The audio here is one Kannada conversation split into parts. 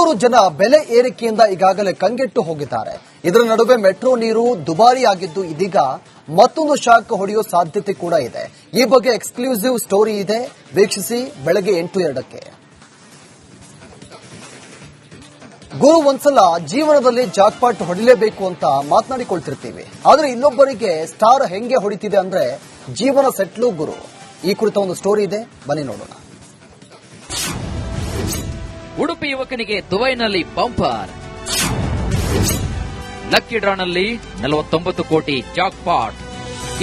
ಬೆಂಗಳೂರು ಜನ ಬೆಲೆ ಏರಿಕೆಯಿಂದ ಈಗಾಗಲೇ ಕಂಗೆಟ್ಟು ಹೋಗಿದ್ದಾರೆ. ಇದರ ನಡುವೆ ಮೆಟ್ರೋ ನೀರು ದುಬಾರಿ ಆಗಿದ್ದು ಇದೀಗ ಮತ್ತೊಂದು ಶಾಕ್ ಹೊಡೆಯುವ ಸಾಧ್ಯತೆ ಕೂಡ ಇದೆ. ಈ ಬಗ್ಗೆ ಎಕ್ಸ್ಕ್ಲೂಸಿವ್ ಸ್ಟೋರಿ ಇದೆ, ವೀಕ್ಷಿಸಿ ಬೆಳಗ್ಗೆ 8:02ಕ್ಕೆ. ಗುರು ಒಂದ್ಸಲ ಜೀವನದಲ್ಲಿ ಜಾಕ್ಪಾಟ್ ಹೊಡಿಲೇಬೇಕು ಅಂತ ಮಾತನಾಡಿಕೊಳ್ತಿರ್ತೀವಿ. ಆದ್ರೆ ಇನ್ನೊಬ್ಬರಿಗೆ ಸ್ಟಾರ್ ಹೆಂಗೆ ಹೊಡಿತಿದೆ ಅಂದ್ರೆ ಜೀವನ ಸೆಟ್ಲು ಗುರು. ಈ ಕುರಿತ ಒಂದು ಸ್ಟೋರಿ ಇದೆ, ಬನ್ನಿ ನೋಡೋಣ. ಉಡುಪಿ ಯುವಕನಿಗೆ ದುಬೈನಲ್ಲಿ ಬಂಪರ್, ಲಕ್ಕಿ ಡ್ರಾನಲ್ಲಿ 49 ಕೋಟಿ ಜಾಕ್ಪಾಟ್.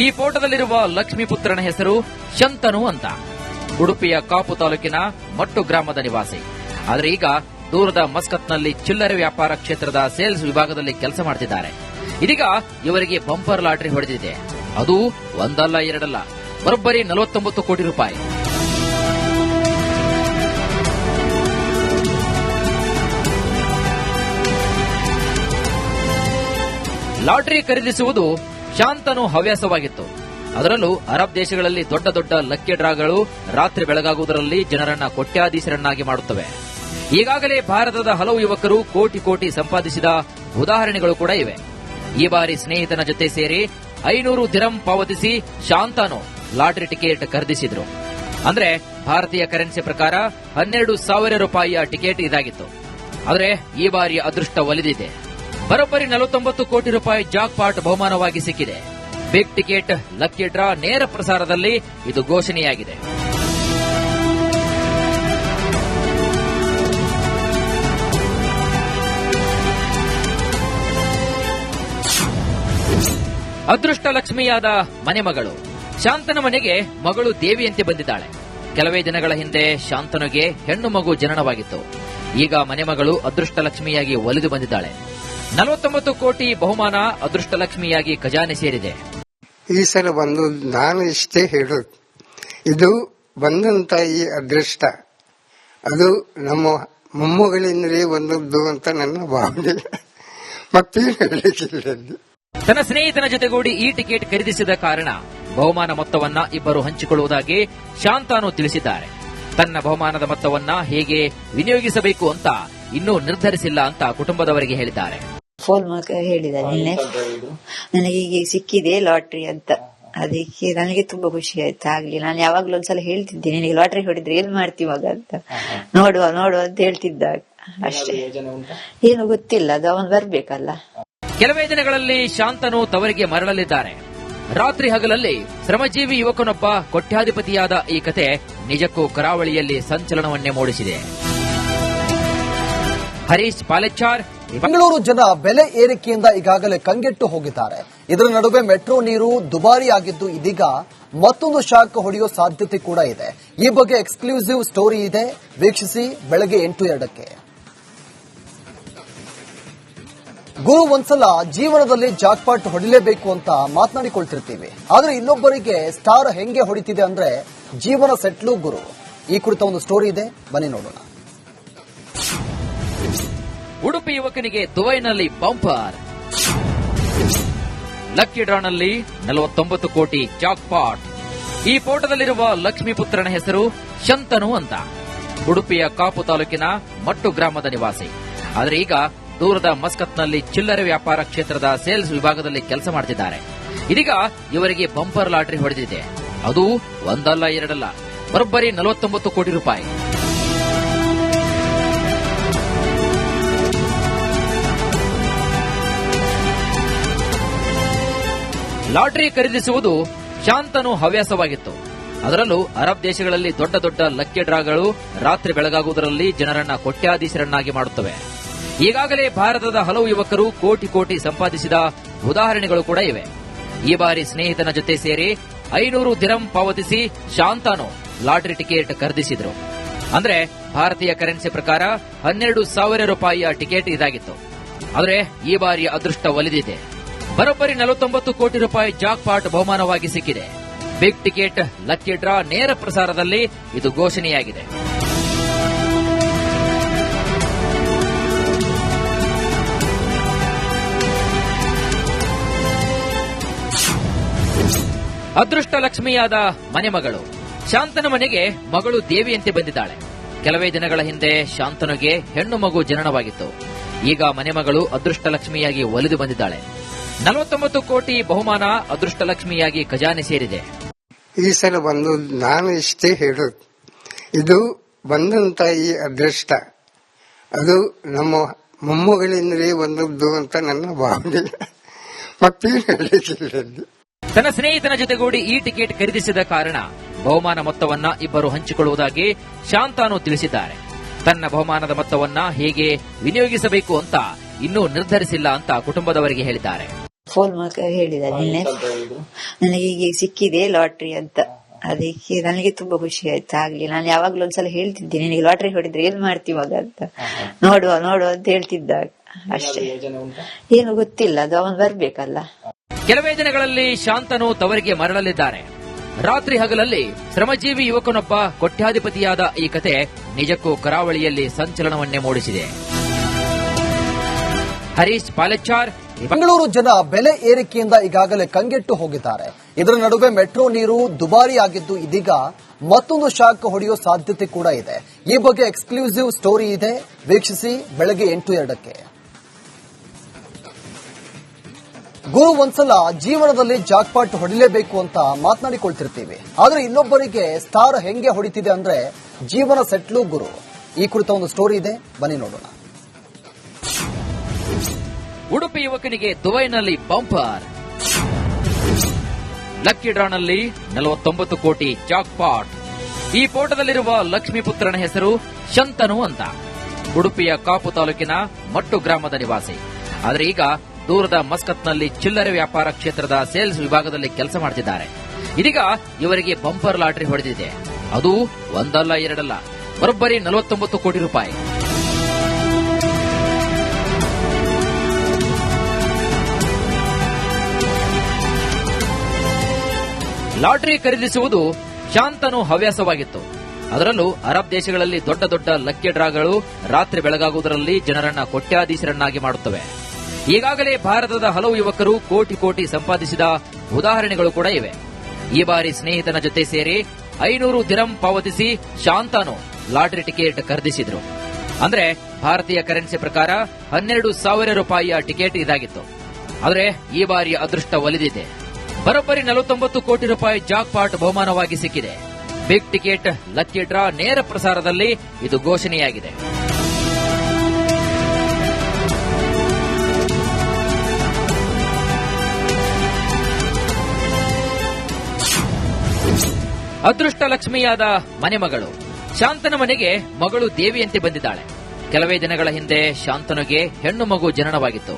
ಈ ಫೋಟೋದಲ್ಲಿರುವ ಲಕ್ಷ್ಮೀಪುತ್ರನ ಹೆಸರು ಶಂತನು ಅಂತ. ಉಡುಪಿಯ ಕಾಪು ತಾಲೂಕಿನ ಮಟ್ಟು ಗ್ರಾಮದ ನಿವಾಸಿ. ಆದರೆ ಈಗ ದೂರದ ಮಸ್ಕತ್ನಲ್ಲಿ ಚಿಲ್ಲರೆ ವ್ಯಾಪಾರ ಕ್ಷೇತ್ರದ ಸೇಲ್ಸ್ ವಿಭಾಗದಲ್ಲಿ ಕೆಲಸ ಮಾಡುತ್ತಿದ್ದಾರೆ. ಇದೀಗ ಇವರಿಗೆ ಬಂಪರ್ ಲಾಟರಿ ಹೊಡೆದಿದೆ. ಅದು ಒಂದಲ್ಲ ಎರಡಲ್ಲ, ಬರೋಬ್ಬರಿ 49 ಕೋಟಿ ರೂಪಾಯಿ. ಲಾಟರಿ ಖರೀದಿಸುವುದು ಶಾಂತನು ಹವ್ಯಾಸವಾಗಿತ್ತು. ಅದರಲ್ಲೂ ಅರಬ್ ದೇಶಗಳಲ್ಲಿ ದೊಡ್ಡ ದೊಡ್ಡ ಲಕ್ಕಿ ಡ್ರಾಗಳು ರಾತ್ರಿ ಬೆಳಗಾಗುವುದರಲ್ಲಿ ಜನರನ್ನ ಕೋಟ್ಯಾಧೀಶರನ್ನಾಗಿ ಮಾಡುತ್ತವೆ. ಈಗಾಗಲೇ ಭಾರತದ ಹಲವು ಯುವಕರು ಕೋಟಿ ಕೋಟಿ ಸಂಪಾದಿಸಿದ ಉದಾಹರಣೆಗಳು ಕೂಡ ಇವೆ. ಈ ಬಾರಿ ಸ್ನೇಹಿತನ ಜೊತೆ ಸೇರಿ 500 ದಿರಂ ಪಾವತಿಸಿ ಶಾಂತನು ಲಾಟರಿ ಟಿಕೆಟ್ ಖರೀದಿಸಿದ್ರು. ಅಂದ್ರೆ ಭಾರತೀಯ ಕರೆನ್ಸಿ ಪ್ರಕಾರ 12,000 ರೂಪಾಯಿಯ ಟಿಕೆಟ್ ಇದಾಗಿತ್ತು. ಆದರೆ ಈ ಬಾರಿ ಅದೃಷ್ಟ ಒಲಿದಿದೆ. ಬರೋಬ್ಬರಿ 49 ಕೋಟಿ ರೂಪಾಯಿ ಜಾಕ್ಪಾಟ್ ಬಹುಮಾನವಾಗಿ ಸಿಕ್ಕಿದೆ. ಬಿಗ್ ಟಿಕೆಟ್ ಲಕ್ಕಿ ಡ್ರಾ ನೇರ ಪ್ರಸಾರದಲ್ಲಿ ಇದು ಘೋಷಣೆಯಾಗಿದೆ. ಅದೃಷ್ಟ ಲಕ್ಷ್ಮಿಯಾದ ಮನೆ ಮಗಳು ಶಾಂತನ ಮನೆಗೆ ಮಗಳು ದೇವಿಯಂತೆ ಬಂದಿದ್ದಾಳೆ. ಕೆಲವೇ ದಿನಗಳ ಹಿಂದೆ ಶಾಂತನುಗೆ ಹೆಣ್ಣು ಮಗು ಜನನವಾಗಿತ್ತು. ಈಗ ಮನೆ ಮಗಳು ಅದೃಷ್ಟ ಲಕ್ಷ್ಮಿಯಾಗಿ ಒಲಿದು ಬಂದಿದ್ದಾಳೆ. 49 ಕೋಟಿ ಬಹುಮಾನ ಅದೃಷ್ಟ ಲಕ್ಷ್ಮಿಯಾಗಿ ಖಜಾನೆ ಸೇರಿದೆ. ಈ ಸಲ ಬಂದು ನಾನು ಇಷ್ಟೇ ಹೇಳೋದು, ಇದು ಬಂದಂತ ಈ ಅದೃಷ್ಟ ಅದು ನಮ್ಮ ಮೊಮ್ಮಗಳಿಂದಲೇ ಬಂದದ್ದು ಅಂತ ನನ್ನ ಭಾವನೆ. ಮತ್ತೇನು ಹೇಳಲಿಕ್ಕಿಲ್ಲ. ತನ್ನ ಸ್ನೇಹಿತನ ಜೊತೆಗೂಡಿ ಈ ಟಿಕೆಟ್ ಖರೀದಿಸಿದ ಕಾರಣ ಬಹುಮಾನ ಮೊತ್ತವನ್ನ ಇಬ್ಬರು ಹಂಚಿಕೊಳ್ಳುವುದಾಗಿ ಶಾಂತಾನು ತಿಳಿಸಿದ್ದಾರೆ. ತನ್ನ ಬಹುಮಾನದ ಮೊತ್ತವನ್ನ ಹೇಗೆ ವಿನಿಯೋಗಿಸಬೇಕು ಅಂತ ಇನ್ನೂ ನಿರ್ಧರಿಸಿಲ್ಲ ಅಂತ ಕುಟುಂಬದವರಿಗೆ ಹೇಳಿದ್ದಾರೆ. ಫೋನ್ ಮೂಲಕ ಹೇಳಿದ ನಿನ್ನೆ ನನಗೆ ಹೀಗೆ ಸಿಕ್ಕಿದೆ ಲಾಟ್ರಿ ಅಂತ. ಅದಕ್ಕೆ ನನಗೆ ತುಂಬಾ ಖುಷಿ ಆಯ್ತು. ಆಗ್ಲಿ ನಾನು ಯಾವಾಗ್ಲೂ ಒಂದ್ಸಲ ಹೇಳ್ತಿದ್ದೀನಿ, ನಿನಗೆ ಲಾಟ್ರಿ ಹೊಡಿದ್ರೆ ಏನ್ ಮಾಡ್ತೀವಾಗ ಅಂತ, ನೋಡುವ ನೋಡುವ ಅಂತ ಹೇಳ್ತಿದ್ದ. ಅಷ್ಟೇ, ಏನು ಗೊತ್ತಿಲ್ಲ, ಅದು ಅವನು ಬರ್ಬೇಕಲ್ಲ. ಕೆಲವೇ ದಿನಗಳಲ್ಲಿ ಶಾಂತನು ತವರಿಗೆ ಮರಳಲಿದ್ದಾರೆ. ರಾತ್ರಿ ಹಗಲಲ್ಲಿ ಶ್ರಮಜೀವಿ ಯುವಕನೊಬ್ಬ ಕೋಟ್ಯಾಧಿಪತಿಯಾದ ಈ ಕತೆ ನಿಜಕ್ಕೂ ಕರಾವಳಿಯಲ್ಲಿ ಸಂಚಲನವನ್ನೇ ಮೂಡಿಸಿದೆ. ಹರೀಶ್ ಪಾಲೆಚ್ಚಾರ್. ಬೆಂಗಳೂರು ಜನ ಬೆಲೆ ಏರಿಕೆಯಿಂದ ಈಗಾಗಲೇ ಕಂಗೆಟ್ಟು ಹೋಗಿದ್ದಾರೆ. ಇದರ ನಡುವೆ ಮೆಟ್ರೋ ನೀರು ದುಬಾರಿ ಆಗಿದ್ದು ಇದೀಗ ಮತ್ತೊಂದು ಶಾಕ್ ಹೊಡೆಯುವ ಸಾಧ್ಯತೆ ಕೂಡ ಇದೆ. ಈ ಬಗ್ಗೆ ಎಕ್ಸ್ಕ್ಲೂಸಿವ್ ಸ್ಟೋರಿ ಇದೆ, ವೀಕ್ಷಿಸಿ ಬೆಳಗ್ಗೆ 8:02ಕ್ಕೆ. ಗುರು ಒಂದ್ಸಲ ಜೀವನದಲ್ಲಿ ಜಾಕ್ಪಾಟ್ ಹೊಡಿಲೇಬೇಕು ಅಂತ ಮಾತನಾಡಿಕೊಳ್ತಿರ್ತೀವಿ. ಆದ್ರೆ ಇನ್ನೊಬ್ಬರಿಗೆ ಸ್ಟಾರ್ ಹೆಂಗೆ ಹೊಡಿತಿದೆ ಅಂದ್ರೆ ಜೀವನ ಸೆಟ್ಲು ಗುರು. ಈ ಕುರಿತ ಒಂದು ಸ್ಟೋರಿ ಇದೆ, ಬನ್ನಿ ನೋಡೋಣ. ಉಡುಪಿ ಯುವಕನಿಗೆ ದುಬೈನಲ್ಲಿ ಬಂಪರ್, ಲಕ್ಕಿ ಡ್ರಾನಲ್ಲಿ 49 ಕೋಟಿ ಜಾಕ್ಪಾಟ್. ಈ ಫೋಟೋದಲ್ಲಿರುವ ಲಕ್ಷ್ಮೀಪುತ್ರನ ಹೆಸರು ಶಂತನು ಅಂತ. ಉಡುಪಿಯ ಕಾಪು ತಾಲೂಕಿನ ಮಟ್ಟು ಗ್ರಾಮದ ನಿವಾಸಿ. ಆದರೆ ಈಗ ದೂರದ ಮಸ್ಕತ್ನಲ್ಲಿ ಚಿಲ್ಲರೆ ವ್ಯಾಪಾರ ಕ್ಷೇತ್ರದ ಸೇಲ್ಸ್ ವಿಭಾಗದಲ್ಲಿ ಕೆಲಸ ಮಾಡುತ್ತಿದ್ದಾರೆ. ಇದೀಗ ಇವರಿಗೆ ಬಂಪರ್ ಲಾಟರಿ ಹೊಡೆದಿದೆ. ಅದು ಒಂದಲ್ಲ ಎರಡಲ್ಲ, ಬರೋಬ್ಬರಿ 49 ಕೋಟಿ ರೂಪಾಯಿ. ಲಾಟರಿ ಖರೀದಿಸುವುದು ಶಾಂತನು ಹವ್ಯಾಸವಾಗಿತ್ತು. ಅದರಲ್ಲೂ ಅರಬ್ ದೇಶಗಳಲ್ಲಿ ದೊಡ್ಡ ದೊಡ್ಡ ಲಕ್ಕಿ ಡ್ರಾಗಳು ರಾತ್ರಿ ಬೆಳಗಾಗುವುದರಲ್ಲಿ ಜನರನ್ನ ಕೋಟ್ಯಾಧೀಶರನ್ನಾಗಿ ಮಾಡುತ್ತವೆ. ಈಗಾಗಲೇ ಭಾರತದ ಹಲವು ಯುವಕರು ಕೋಟಿ ಕೋಟಿ ಸಂಪಾದಿಸಿದ ಉದಾಹರಣೆಗಳು ಕೂಡ ಇವೆ. ಈ ಬಾರಿ ಸ್ನೇಹಿತನ ಜೊತೆ ಸೇರಿ 500 ದಿರಂ ಪಾವತಿಸಿ ಶಾಂತಾನು ಲಾಟರಿ ಟಿಕೆಟ್ ಖರೀದಿಸಿದ್ರು. ಅಂದ್ರೆ ಭಾರತೀಯ ಕರೆನ್ಸಿ ಪ್ರಕಾರ 12,000 ರೂಪಾಯಿಯ ಟಿಕೆಟ್ ಇದಾಗಿತ್ತು. ಆದರೆ ಈ ಬಾರಿ ಅದೃಷ್ಟ ಒಲಿದಿದೆ. ಬರೋಬ್ಬರಿ 49 ಕೋಟಿ ರೂಪಾಯಿ ಜಾಕ್ಪಾಟ್ ಬಹುಮಾನವಾಗಿ ಸಿಕ್ಕಿದೆ. ಬಿಗ್ ಟಿಕೆಟ್ ಲಕ್ಕಿ ಡ್ರಾ ನೇರ ಪ್ರಸಾರದಲ್ಲಿ ಇದು ಘೋಷಣೆಯಾಗಿದೆ. ಅದೃಷ್ಟ ಲಕ್ಷ್ಮಿಯಾದ ಮನೆ ಮಗಳು ಶಾಂತನ ಮನೆಗೆ ಮಗಳು ದೇವಿಯಂತೆ ಬಂದಿದ್ದಾಳೆ. ಕೆಲವೇ ದಿನಗಳ ಹಿಂದೆ ಶಾಂತನುಗೆ ಹೆಣ್ಣು ಮಗು ಜನನವಾಗಿತ್ತು. ಈಗ ಮನೆಮಗಳು ಅದೃಷ್ಟಲಕ್ಷ್ಮಿಯಾಗಿ ಒಲಿದು ಬಂದಿದ್ದಾಳೆ. 49 ಕೋಟಿ ಬಹುಮಾನ ಅದೃಷ್ಟಲಕ್ಷ್ಮಿಯಾಗಿ ಖಜಾನೆ ಸೇರಿದೆ. ಈ ಸಲ ಬಂದು ನಾನು ಇಷ್ಟೇ ಹೇಳೋದು, ಇದು ಬಂದಂತ ಈ ಅದೃಷ್ಟ ಅದು ನಮ್ಮ ಮೊಮ್ಮಗಳಿಂದಲೇ ಬಂದದ್ದು ಅಂತ ನನ್ನ ಭಾವನೆ. ಮತ್ತೇನು ಹೇಳಲಿಕ್ಕಿಲ್ಲ. ತನ್ನ ಸ್ನೇಹಿತನ ಜೊತೆಗೂಡಿ ಈ ಟಿಕೆಟ್ ಖರೀದಿಸಿದ ಕಾರಣ ಬಹುಮಾನ ಮೊತ್ತವನ್ನ ಇಬ್ಬರು ಹಂಚಿಕೊಳ್ಳುವುದಾಗಿ ಶಾಂತಾನು ತಿಳಿಸಿದ್ದಾರೆ. ತನ್ನ ಬಹುಮಾನದ ಮೊತ್ತವನ್ನ ಹೇಗೆ ವಿನಿಯೋಗಿಸಬೇಕು ಅಂತ ಇನ್ನೂ ನಿರ್ಧರಿಸಿಲ್ಲ ಅಂತ ಕುಟುಂಬದವರಿಗೆ ಹೇಳಿದ್ದಾರೆ. ಫೋನ್ ಮೂಲಕ ಹೇಳಿದ ನಿನ್ನೆ ನನಗೆ ಹೀಗೆ ಸಿಕ್ಕಿದೆ ಲಾಟ್ರಿ ಅಂತ. ಅದಕ್ಕೆ ನನಗೆ ತುಂಬಾ ಖುಷಿ ಆಯ್ತು. ಆಗ್ಲಿ ನಾನು ಯಾವಾಗ್ಲೂ ಒಂದ್ಸಲ ಹೇಳ್ತಿದ್ದೀನಿ, ನಿನಗೆ ಲಾಟ್ರಿ ಹೊಡಿದ್ರೆ ಏನ್ ಮಾಡ್ತೀವಿ ಮಗ ಅಂತ. ನೋಡುವ ಅಂತ ಹೇಳ್ತಿದ್ದ ಅಷ್ಟೇ. ಏನು ಗೊತ್ತಿಲ್ಲ, ಅದು ಅವನ್ ಬರ್ಬೇಕಲ್ಲ. ಕೆಲವೇ ದಿನಗಳಲ್ಲಿ ಶಾಂತನು ತವರಿಗೆ ಮರಳಲಿದ್ದಾರೆ. ರಾತ್ರಿ ಹಗಲಲ್ಲಿ ಶ್ರಮಜೀವಿ ಯುವಕನೊಬ್ಬ ಕೋಟ್ಯಾಧಿಪತಿಯಾದ ಈ ಕತೆ ನಿಜಕ್ಕೂ ಕರಾವಳಿಯಲ್ಲಿ ಸಂಚಲನವನ್ನೇ ಮೂಡಿಸಿದೆ. ಹರೀಶ್ ಪಾಲೆಚ್ಚಾರ್. ಬೆಂಗಳೂರು ಜನ ಬೆಲೆ ಏರಿಕೆಯಿಂದ ಈಗಾಗಲೇ ಕಂಗೆಟ್ಟು ಹೋಗಿದ್ದಾರೆ. ಇದರ ನಡುವೆ ಮೆಟ್ರೋ ನೀರು ದುಬಾರಿ ಆಗಿದ್ದು ಇದೀಗ ಮತ್ತೊಂದು ಶಾಕ್ ಹೊಡೆಯೋ ಸಾಧ್ಯತೆ ಕೂಡ ಇದೆ. ಈ ಬಗ್ಗೆ ಎಕ್ಸ್ಕ್ಲೂಸಿವ್ ಸ್ಟೋರಿ ಇದೆ, ವೀಕ್ಷಿಸಿ ಬೆಳಗ್ಗೆ 8:02ಕ್ಕೆ. ಗುರು ಒಂದ್ಸಲ ಜೀವನದಲ್ಲಿ ಜಾಕ್ಪಾಟ್ ಹೊಡಿಲೇಬೇಕು ಅಂತ ಮಾತನಾಡಿಕೊಳ್ತಿರ್ತೀವಿ. ಆದ್ರೆ ಇನ್ನೊಬ್ಬರಿಗೆ ಸ್ಟಾರ್ ಹೆಂಗೆ ಹೊಡಿತಿದೆ ಅಂದ್ರೆ ಜೀವನ ಸೆಟ್ಲು ಗುರು. ಈ ಕುರಿತ ಒಂದು ಸ್ಟೋರಿ ಇದೆ, ಬನ್ನಿ ನೋಡೋಣ. ಉಡುಪಿ ಯುವಕನಿಗೆ ದುಬೈನಲ್ಲಿ ಬಂಪರ್. ಲಕ್ಕಿ ಡ್ರಾನಲ್ಲಿ 49 ಕೋಟಿ ಜಾಕ್ಪಾಟ್. ಈ ಫೋಟೋದಲ್ಲಿರುವ ಲಕ್ಷ್ಮೀಪುತ್ರನ ಹೆಸರು ಶಂತನು ಅಂತ. ಉಡುಪಿಯ ಕಾಪು ತಾಲೂಕಿನ ಮಟ್ಟು ಗ್ರಾಮದ ನಿವಾಸಿ. ಆದರೆ ಈಗ ದೂರದ ಮಸ್ಕತ್ನಲ್ಲಿ ಚಿಲ್ಲರೆ ವ್ಯಾಪಾರ ಕ್ಷೇತ್ರದ ಸೇಲ್ಸ್ ವಿಭಾಗದಲ್ಲಿ ಕೆಲಸ ಮಾಡುತ್ತಿದ್ದಾರೆ. ಇದೀಗ ಇವರಿಗೆ ಬಂಪರ್ ಲಾಟರಿ ಹೊಡೆದಿದೆ. ಅದು ಒಂದಲ್ಲ ಎರಡಲ್ಲ, ಬರೋಬ್ಬರಿ 49 ಕೋಟಿ ರೂಪಾಯಿ. ಲಾಟರಿ ಖರೀದಿಸುವುದು ಶಾಂತನು ಹವ್ಯಾಸವಾಗಿತ್ತು. ಅದರಲ್ಲೂ ಅರಬ್ ದೇಶಗಳಲ್ಲಿ ದೊಡ್ಡ ದೊಡ್ಡ ಲಕ್ಕಿ ಡ್ರಾಗಳು ರಾತ್ರಿ ಬೆಳಗಾಗುವುದರಲ್ಲಿ ಜನರನ್ನ ಕೋಟ್ಯಾಧೀಶರನ್ನಾಗಿ ಮಾಡುತ್ತವೆ. ಈಗಾಗಲೇ ಭಾರತದ ಹಲವು ಯುವಕರು ಕೋಟಿ ಕೋಟಿ ಸಂಪಾದಿಸಿದ ಉದಾಹರಣೆಗಳು ಕೂಡ ಇವೆ. ಈ ಬಾರಿ ಸ್ನೇಹಿತನ ಜೊತೆ ಸೇರಿ 500 ದಿರಂ ಪಾವತಿಸಿ ಶಾಂತಾನು ಲಾಟರಿ ಟಿಕೆಟ್ ಖರೀದಿಸಿದ್ರು. ಅಂದ್ರೆ ಭಾರತೀಯ ಕರೆನ್ಸಿ ಪ್ರಕಾರ 12,000 ರೂಪಾಯಿಯ ಟಿಕೆಟ್ ಇದಾಗಿತ್ತು. ಆದರೆ ಈ ಬಾರಿಯ ಅದೃಷ್ಟ ಒಲಿದಿದೆ. ಬರೋಬ್ಬರಿ 49 ಕೋಟಿ ರೂಪಾಯಿ ಜಾಕ್ಪಾಟ್ ಬಹುಮಾನವಾಗಿ ಸಿಕ್ಕಿದೆ. ಬಿಗ್ ಟಿಕೆಟ್ ಲಕ್ಕಿ ಡ್ರಾ ನೇರ ಪ್ರಸಾರದಲ್ಲಿ ಇದು ಘೋಷಣೆಯಾಗಿದೆ. ಅದೃಷ್ಟ ಲಕ್ಷ್ಮಿಯಾದ ಮನೆಮಗಳು ಶಾಂತನ ಮನೆಗೆ ಮಗಳು ದೇವಿಯಂತೆ ಬಂದಿದ್ದಾಳೆ. ಕೆಲವೇ ದಿನಗಳ ಹಿಂದೆ ಶಾಂತನುಗೆ ಹೆಣ್ಣು ಮಗು ಜನನವಾಗಿತ್ತು.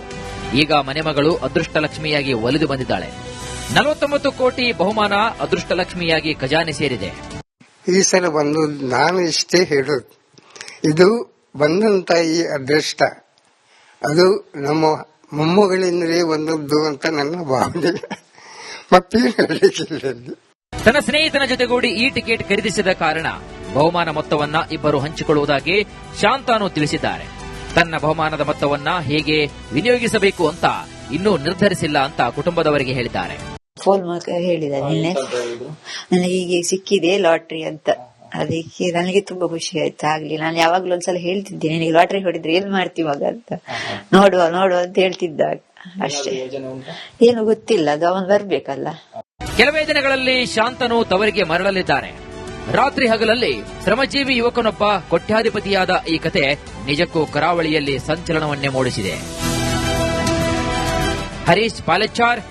ಈಗ ಮನೆಮಗಳು ಅದೃಷ್ಟಲಕ್ಷ್ಮಿಯಾಗಿ ಒಲಿದು ಬಂದಿದ್ದಾಳೆ. 49 ಕೋಟಿ ಬಹುಮಾನ ಅದೃಷ್ಟಲಕ್ಷ್ಮಿಯಾಗಿ ಖಜಾನೆ ಸೇರಿದೆ. ಈ ಸಲ ಬಂದು ನಾನು ಇಷ್ಟೇ ಹೇಳೋದು, ಇದು ಬಂದಂತ ಈ ಅದೃಷ್ಟ ಅದು ನಮ್ಮ ಮೊಮ್ಮಗಳಿಂದಲೇ ಬಂದದ್ದು ಅಂತ ನನ್ನ ಭಾವನೆ. ಮತ್ತೇನು ಹೇಳಲಿಕ್ಕಿಲ್ಲ. ತನ್ನ ಸ್ನೇಹಿತನ ಜೊತೆಗೂಡಿ ಈ ಟಿಕೆಟ್ ಖರೀದಿಸಿದ ಕಾರಣ ಬಹುಮಾನ ಮೊತ್ತವನ್ನ ಇಬ್ಬರು ಹಂಚಿಕೊಳ್ಳುವುದಾಗಿ ಶಾಂತಾನು ತಿಳಿಸಿದ್ದಾರೆ. ತನ್ನ ಬಹುಮಾನದ ಮೊತ್ತವನ್ನ ಹೇಗೆ ವಿನಿಯೋಗಿಸಬೇಕು ಅಂತ ಇನ್ನೂ ನಿರ್ಧರಿಸಿಲ್ಲ ಅಂತ ಕುಟುಂಬದವರಿಗೆ ಹೇಳಿದ್ದಾರೆ. ಫೋನ್ ಮೂಲಕ ಹೇಳಿದ ನಿನ್ನೆ ನನಗೆ ಹೀಗೆ ಸಿಕ್ಕಿದೆ ಲಾಟ್ರಿ ಅಂತ. ಅದಕ್ಕೆ ನನಗೆ ತುಂಬಾ ಖುಷಿ ಆಯ್ತು. ಆಗ್ಲಿ ನಾನು ಯಾವಾಗ್ಲೂ ಒಂದ್ಸಲ ಹೇಳ್ತಿದ್ದೀನಿ, ನಿನಗೆ ಲಾಟ್ರಿ ಹೊಡಿದ್ರೆ ಏನ್ ಮಾಡ್ತೀವಿ ಮಗ ಅಂತ. ನೋಡುವ ಅಂತ ಹೇಳ್ತಿದ್ದ ಅಷ್ಟೇ. ಏನು ಗೊತ್ತಿಲ್ಲ, ಅದು ಅವನ್ ಬರ್ಬೇಕಲ್ಲ. ಕೆಲವೇ ದಿನಗಳಲ್ಲಿ ಶಾಂತನು ತವರಿಗೆ ಮರಳಲಿದ್ದಾರೆ. ರಾತ್ರಿ ಹಗಲಲ್ಲಿ ಶ್ರಮಜೀವಿ ಯುವಕನೊಬ್ಬ ಕೋಟ್ಯಾಧಿಪತಿಯಾದ ಈ ಕತೆ ನಿಜಕ್ಕೂ ಕರಾವಳಿಯಲ್ಲಿ ಸಂಚಲನವನ್ನೇ ಮೂಡಿಸಿದೆ. ಹರೀಶ್ ಪಾಲೆಚ್ಚಾರ್.